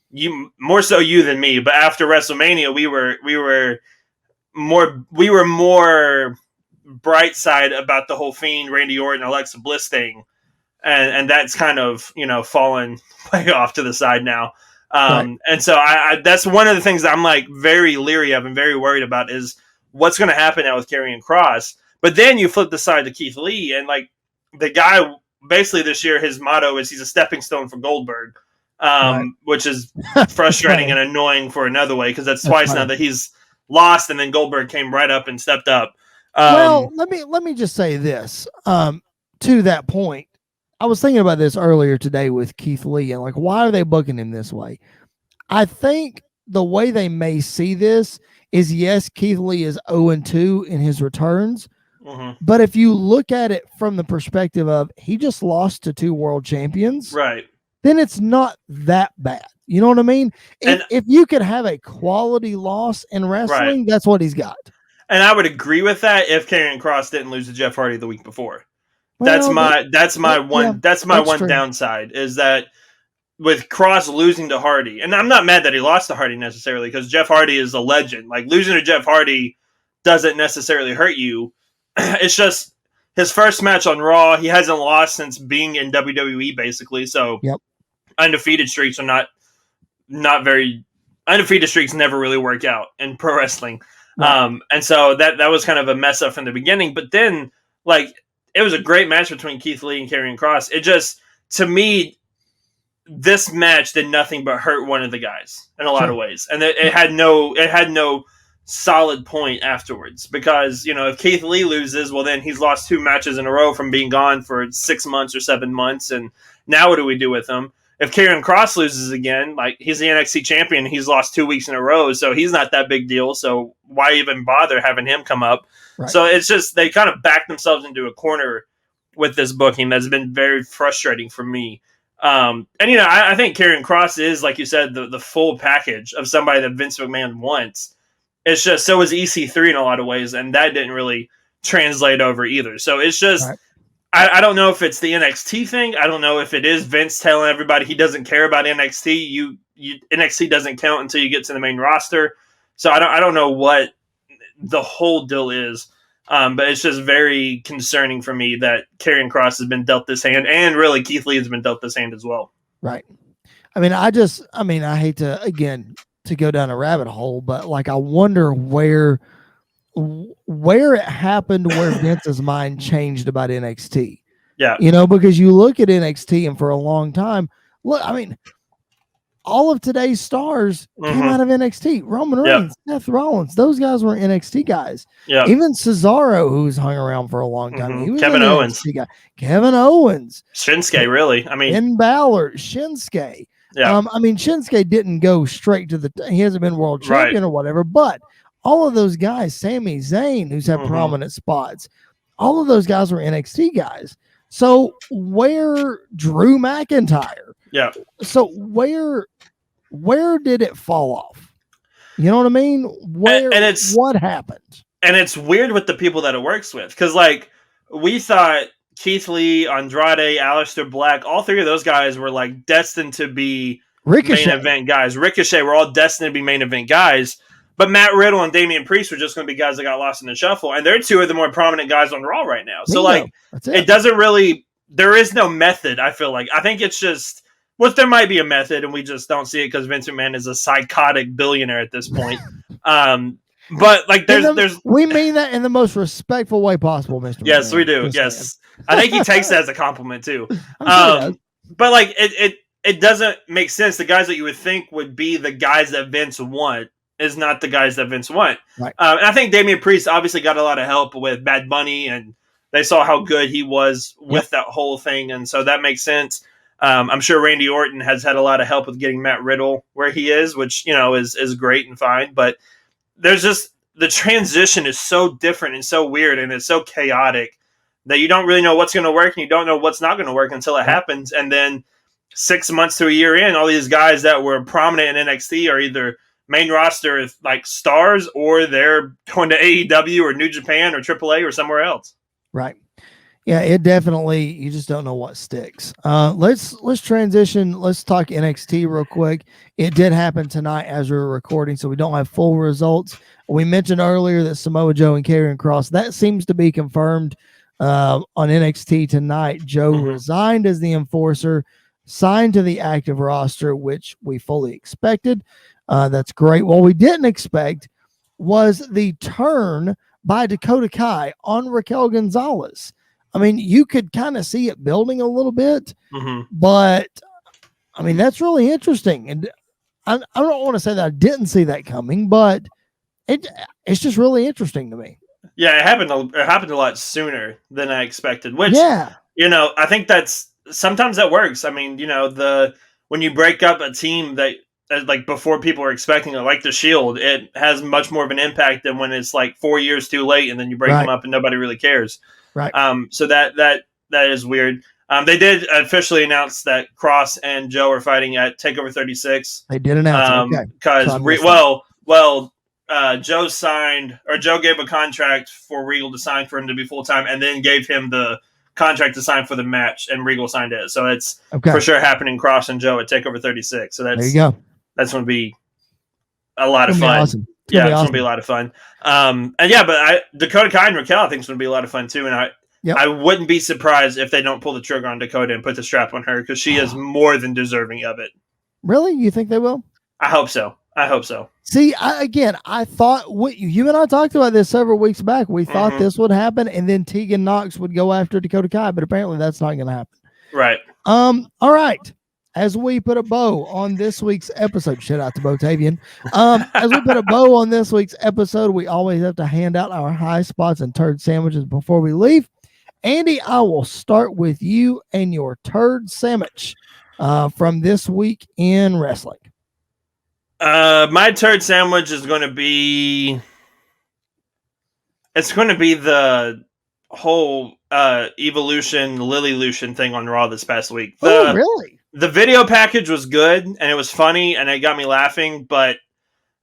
you more so you than me, but after WrestleMania, we were more bright side about the whole Fiend, Randy Orton, Alexa Bliss thing. And that's kind of, you know, fallen way off to the side now. And so I that's one of the things that I'm like very leery of and very worried about, is what's going to happen now with Karrion Kross. But then you flip the side to Keith Lee, and like, the guy basically this year, his motto is he's a stepping stone for Goldberg, which is frustrating and annoying for another way, because that's twice now that he's lost, and then Goldberg came right up and stepped up. Well, let me just say this. To that point, I was thinking about this earlier today with Keith Lee, and like, why are they booking him this way? I think the way they may see this is, yes, Keith Lee is 0-2 in his returns, but if you look at it from the perspective of he just lost to 2 world champions, right, then it's not that bad. You know what I mean? If you could have a quality loss in wrestling, that's what he's got. And I would agree with that if Karrion Kross didn't lose to Jeff Hardy the week before. Well, that's my one downside, is that with Kross losing to Hardy, and I'm not mad that he lost to Hardy necessarily, because Jeff Hardy is a legend. Like, losing to Jeff Hardy doesn't necessarily hurt you. It's just his first match on Raw. He hasn't lost since being in WWE, basically. So undefeated streaks are not very. Undefeated streaks never really work out in pro wrestling. And so that was kind of a mess up from the beginning. But then, like, it was a great match between Keith Lee and Karrion Kross. It just, to me, this match did nothing but hurt one of the guys in a lot of ways. And it had no solid point afterwards, because, you know, if Keith Lee loses, well, then he's lost 2 matches in a row from being gone for 6 months or 7 months. And now what do we do with him? If Karrion Kross loses again, like, he's the NXT champion, he's lost 2 weeks in a row, so he's not that big deal. So why even bother having him come up? So it's just, they kind of backed themselves into a corner with this booking that's been very frustrating for me. And, you know, I think Karrion Kross is, like you said, the full package of somebody that Vince McMahon wants. It's just, so is EC3 in a lot of ways, and that didn't really translate over either. So it's just, I don't know if it's the NXT thing. I don't know if it is Vince telling everybody he doesn't care about NXT. NXT doesn't count until you get to the main roster. So I don't know what the whole deal is. But it's just very concerning for me that Karrion Kross has been dealt this hand, and really Keith Lee has been dealt this hand as well. Right. I mean, I hate to, again, to go down a rabbit hole, but like, I wonder where it happened, where Vince's mind changed about NXT. Yeah. You know, because you look at NXT, and for a long time, look, I mean, all of today's stars came out of NXT. Roman Reigns, Seth Rollins, those guys were NXT guys. Yeah. Even Cesaro, who's hung around for a long time. He was Kevin Owens. NXT guy. Kevin Owens. Shinsuke, really. I mean, Finn Balor, Shinsuke. Yeah. I mean, Shinsuke didn't go straight to he hasn't been world champion or whatever, but all of those guys, Sami Zayn, who's had prominent spots, all of those guys were NXT guys. So where Drew McIntyre? Yeah. So where did it fall off? You know what I mean? What happened? And it's weird with the people that it works with, because like, we thought Keith Lee, Andrade, Aleister Black, all three of those guys were like destined to be Ricochet. main event guys. Ricochet were all destined to be main event guys. But Matt Riddle and Damian Priest were just going to be guys that got lost in the shuffle. And they're two of the more prominent guys on Raw right now. So, like, it doesn't really, there is no method, I feel like. I think it's just, well, there might be a method, and we just don't see it because Vince McMahon is a psychotic billionaire at this point. But, like, there's. We mean that in the most respectful way possible, Mr. Yes, McMahon. we do. Yes. I think he takes that as a compliment, too. But, like, it doesn't make sense. The guys that you would think would be the guys that Vince want is not the guys that Vince want. Right. And I think Damian Priest obviously got a lot of help with Bad Bunny, and they saw how good he was with that whole thing, and so that makes sense. I'm sure Randy Orton has had a lot of help with getting Matt Riddle where he is, which, you know, is great and fine, but there's just, the transition is so different and so weird, and it's so chaotic that you don't really know what's going to work, and you don't know what's not going to work until it happens, and then 6 months to a year in, all these guys that were prominent in NXT are either main roster like stars, or they're going to AEW or New Japan or AAA or somewhere else. Right. Yeah, it definitely, you just don't know what sticks. Let's transition. Let's talk NXT real quick. It did happen tonight as we were recording, so we don't have full results. We mentioned earlier that Samoa Joe and Karrion Kross, that seems to be confirmed on NXT tonight. Joe resigned as the enforcer, signed to the active roster, which we fully expected. That's great. What we didn't expect was the turn by Dakota Kai on Raquel Gonzalez. I mean, you could kind of see it building a little bit, but I mean, that's really interesting. And I don't want to say that I didn't see that coming, but it's just really interesting to me. Yeah, it happened a lot sooner than I expected, which, you know, I think sometimes that works. I mean, you know, when you break up a team that, like, before people are expecting it, like the Shield, it has much more of an impact than when it's like 4 years too late and then you break them up and nobody really cares. Right. So that is weird. They did officially announce that Kross and Joe are fighting at TakeOver 36. They did announce it. Because Joe gave a contract for Regal to sign for him to be full time, and then gave him the contract to sign for the match, and Regal signed it. So it's for sure happening. Kross and Joe at TakeOver 36. So there you go. That's going to be a lot of fun. Awesome. It's going to be a lot of fun. But Dakota Kai and Raquel, I think, is going to be a lot of fun too. And I wouldn't be surprised if they don't pull the trigger on Dakota and put the strap on her, because she is more than deserving of it. Really? You think they will? I hope so. See, I thought you and I talked about this several weeks back. We thought this would happen, and then Tegan Nox would go after Dakota Kai, but apparently that's not going to happen. Right. All right. As we put a bow on this week's episode, shout out to Botavian. As we put a bow on this week's episode, we always have to hand out our high spots and turd sandwiches before we leave. Andy, I will start with you and your turd sandwich from this week in wrestling. My turd sandwich is going to be. It's going to be the whole Evolution Lilylution thing on Raw this past week. Really? The video package was good, and it was funny, and it got me laughing, but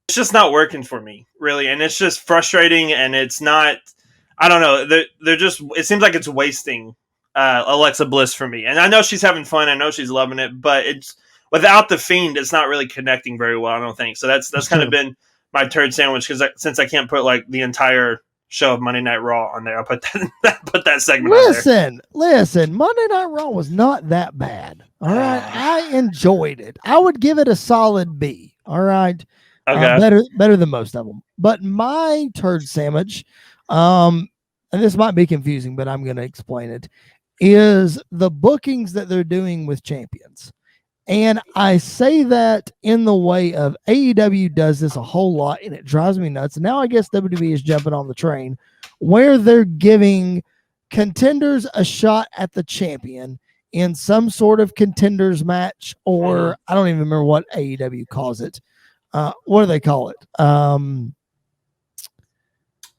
it's just not working for me, really. And it's just frustrating, and it's not. I don't know. They're just. It seems like it's wasting Alexa Bliss for me. And I know she's having fun. I know she's loving it, but it's without the Fiend, it's not really connecting very well, I don't think. So that's kind of been my turd sandwich, because since I can't put like the entire show of Monday Night Raw on there, I'll put that segment on there. Listen, Monday Night Raw was not that bad. All right. I enjoyed it. I would give it a solid B. All right. Okay. Better than most of them. But my turd sandwich, and this might be confusing, but I'm going to explain it, is the bookings that they're doing with champions. And I say that in the way of AEW does this a whole lot, and it drives me nuts. And now I guess WWE is jumping on the train where they're giving contenders a shot at the champion in some sort of contenders match, or I don't even remember what AEW calls it. What do they call it? Doesn't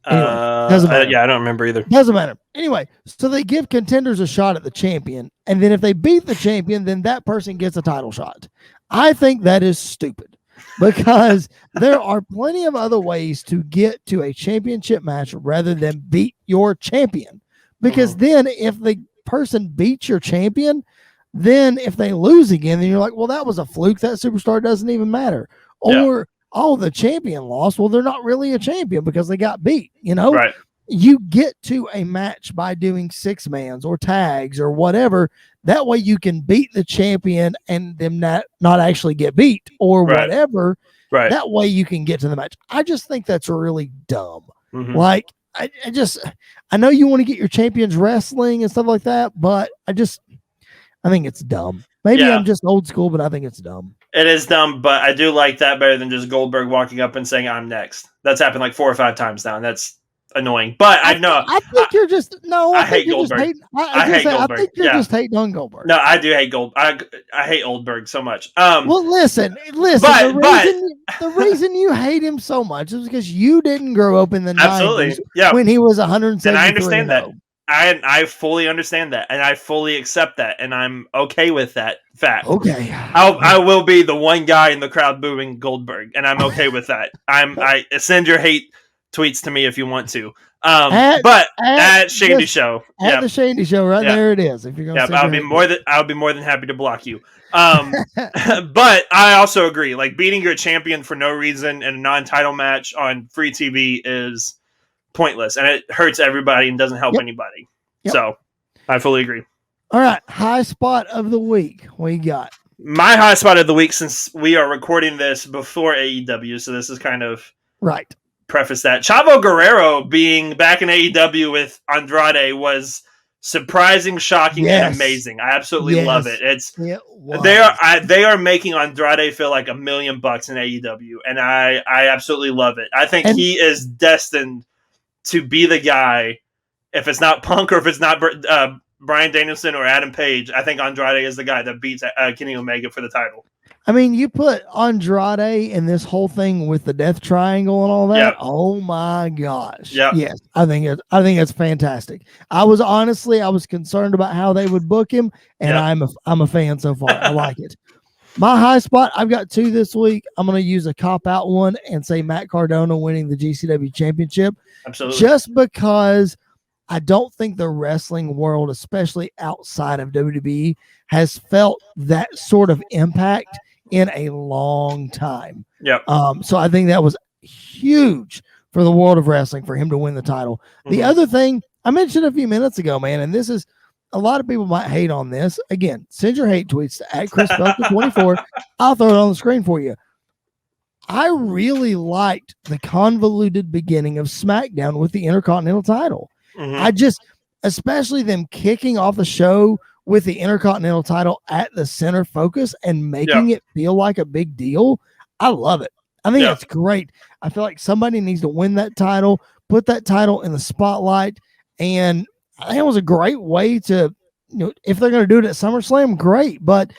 matter. I don't remember either. Doesn't matter. Anyway, so they give contenders a shot at the champion, and then if they beat the champion, then that person gets a title shot. I think that is stupid, because there are plenty of other ways to get to a championship match rather than beat your champion. Because then if the person beats your champion, then if they lose again, then you're like, well, that was a fluke. That superstar doesn't even matter. Or, oh, the champion lost. Well, they're not really a champion because they got beat. Right. You get to a match by doing 6-mans or tags or whatever. That way you can beat the champion and them not actually get beat or whatever. Right. That way you can get to the match. I just think that's really dumb. Mm-hmm. Like, I know you want to get your champions wrestling and stuff like that, but I think it's dumb. Maybe I'm just old school, but I think it's dumb. It is dumb, but I do like that better than just Goldberg walking up and saying, I'm next. That's happened like 4 or 5 times now, and that's annoying. But I know. I think you're just, no. I hate Goldberg. I hate Goldberg. I think you're just hating on Goldberg. No, I do hate Goldberg. I hate Goldberg so much. Well, listen. The reason you hate him so much is because you didn't grow up in the 90s when he was 173. And I understand that. I fully understand that, and I fully accept that, and I'm okay with that fact. Okay, I will be the one guy in the crowd booing Goldberg, and I'm okay with that. I send your hate tweets to me if you want to. At Shandy Show, the Shandy Show, there it is. If you're gonna, I'll be more than happy to block you. But I also agree. Like, beating your champion for no reason in a non-title match on free TV is pointless, and it hurts everybody and doesn't help anybody. So I fully agree. All right, high spot of the week. What you got? My high spot of the week, since we are recording this before AEW, so this is kind of preface that. Chavo Guerrero being back in AEW with Andrade was surprising, shocking, and amazing. I absolutely love it. They are making Andrade feel like $1 million in AEW, and I absolutely love it. I think he is destined to be the guy. If it's not Punk or if it's not Bryan Danielson or Adam Page, I think Andrade is the guy that beats Kenny Omega for the title. I mean, you put Andrade in this whole thing with the Death Triangle and all that. Yep. Oh my gosh! Yep. Yes, I think it's fantastic. I was concerned about how they would book him, and I'm a fan so far. I like it. My high spot, I've got 2 this week. I'm going to use a cop-out one and say Matt Cardona winning the GCW Championship. Absolutely. Just because I don't think the wrestling world, especially outside of WWE, has felt that sort of impact in a long time. Yep. So I think that was huge for the world of wrestling for him to win the title. Mm-hmm. The other thing I mentioned a few minutes ago, man, and this is, a lot of people might hate on this. Again, send your hate tweets to @ChrisBelcher24. I'll throw it on the screen for you. I really liked the convoluted beginning of SmackDown with the Intercontinental title. Mm-hmm. Especially them kicking off the show with the Intercontinental title at the center focus and making it feel like a big deal. I love it. I think that's great. I feel like somebody needs to win that title, put that title in the spotlight, and I think it was a great way to, if they're going to do it at SummerSlam, great. But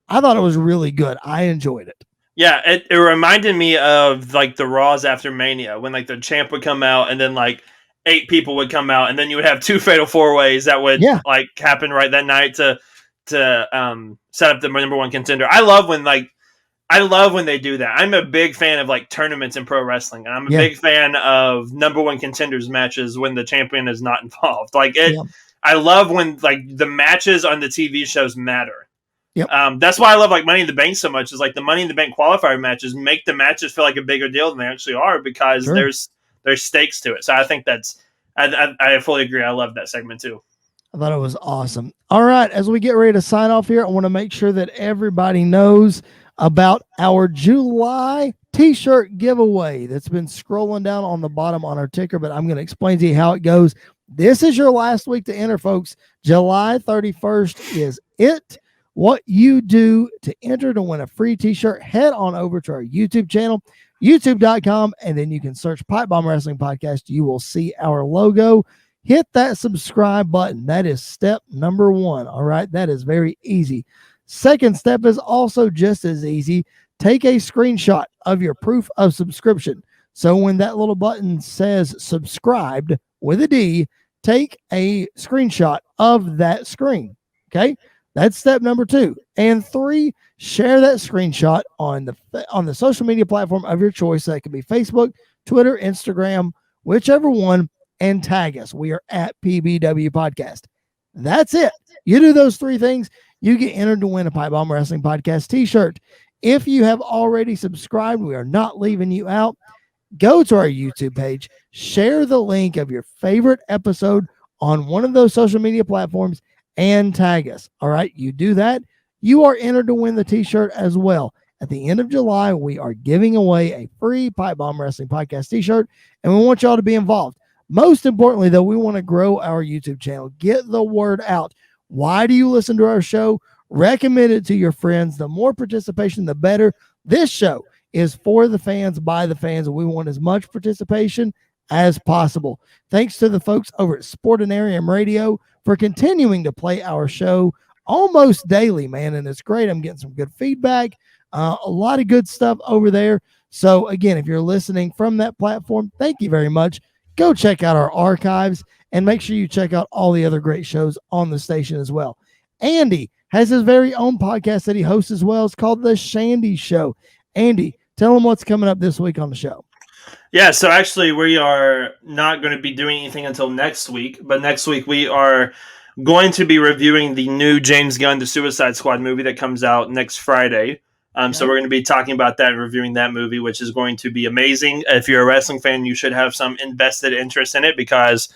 I thought it was really good. I enjoyed it. Yeah, it reminded me of like the Raws after Mania when like the champ would come out and then like 8 people would come out and then you would have 2 fatal 4-ways that would like happen right that night to set up the number 1 contender. I love when they do that. I'm a big fan of like tournaments in pro wrestling, and I'm a big fan of number 1 contenders matches when the champion is not involved. I love when like the matches on the TV shows matter. Yep. That's why I love like Money in the Bank so much. Is like the Money in the Bank qualifier matches make the matches feel like a bigger deal than they actually are because there's stakes to it. So I think I fully agree. I love that segment too. I thought it was awesome. All right, as we get ready to sign off here, I want to make sure that everybody knows about our July t-shirt giveaway that's been scrolling down on the bottom on our ticker, but I'm going to explain to you how it goes. This is your last week to enter, folks. July 31st is it. What you do to enter to win a free t-shirt, head on over to our YouTube channel, youtube.com, and then you can search Pipe Bomb Wrestling Podcast. You will see our logo. Hit that subscribe button. That is step number 1. All right, that is very easy. Second step is also just as easy. Take a screenshot of your proof of subscription. So when that little button says subscribed with a D, take a screenshot of that screen. Okay, that's step number 2. And 3, share that screenshot on the social media platform of your choice. That could be Facebook, Twitter, Instagram, whichever one, and tag us. We are at PBW Podcast. That's it. You do those 3 things, you get entered to win a Pipe Bomb Wrestling Podcast t-shirt. If you have already subscribed, we are not leaving you out. Go to our YouTube page, share the link of your favorite episode on one of those social media platforms, and tag us. All right, you do that, you are entered to win the t-shirt as well. At the end of July, we are giving away a free Pipe Bomb Wrestling Podcast t-shirt, and we want y'all to be involved. Most importantly, though, we want to grow our YouTube channel. Get the word out. Why do you listen to our show? Recommend it to your friends. The more participation, the better. This show is for the fans, by the fans, and we want as much participation as possible. Thanks to the folks over at Sportinarium Radio for continuing to play our show almost daily, man, and it's great. I'm getting some good feedback, a lot of good stuff over there. So again, if you're listening from that platform, thank you very much. Go check out our archives and make sure you check out all the other great shows on the station as well. Andy has his very own podcast that he hosts as well. It's called The Shandy Show. Andy, tell them what's coming up this week on the show. Yeah, so actually we are not going to be doing anything until next week, but next week we are going to be reviewing the new James Gunn The Suicide Squad movie that comes out next Friday. So we're going to be talking about that and reviewing that movie, which is going to be amazing. If you're a wrestling fan, you should have some invested interest in it because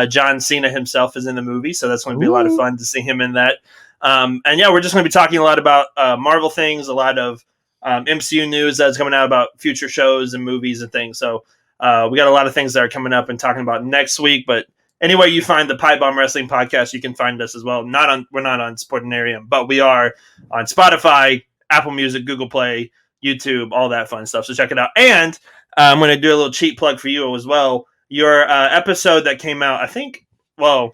John Cena himself is in the movie. So that's going to be a lot of fun to see him in that. And yeah, we're just going to be talking a lot about Marvel things, a lot of MCU news that's coming out about future shows and movies and things. So we got a lot of things that are coming up and talking about next week. But anyway, you find the Pipe Bomb Wrestling Podcast, you can find us as well. We're not on Sportinarium, but we are on Spotify, Apple Music, Google Play, YouTube, all that fun stuff. So check it out. And I'm going to do a little cheap plug for you as well. Your episode that came out, I think, well,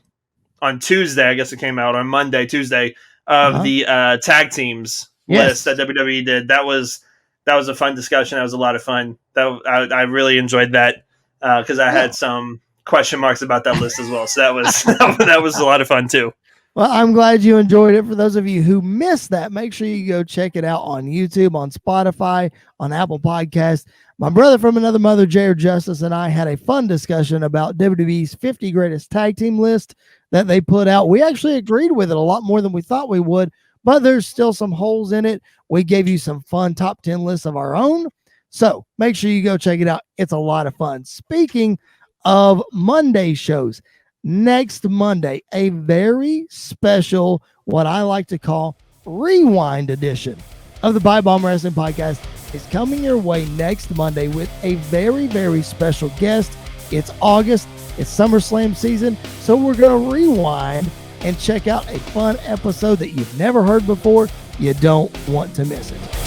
on Tuesday, I guess it came out on Monday, Tuesday, of the tag teams list that WWE did. That was a fun discussion. That was a lot of fun. I really enjoyed that because I had some question marks about that list as well. So that was a lot of fun too. Well, I'm glad you enjoyed it. For those of you who missed that, make sure you go check it out on YouTube, on Spotify, on Apple Podcasts. My brother from another mother, Jared Justice, and I had a fun discussion about WWE's 50 greatest tag team list that they put out. We actually agreed with it a lot more than we thought we would, but there's still some holes in it. We gave you some fun top 10 lists of our own. So make sure you go check it out. It's a lot of fun. Speaking of Monday shows, next Monday, a very special, what I like to call rewind edition of the Pipe Bomb Wrestling Podcast is coming your way next Monday with a very, very special guest. It's August. It's SummerSlam season. So we're going to rewind and check out a fun episode that you've never heard before. You don't want to miss it.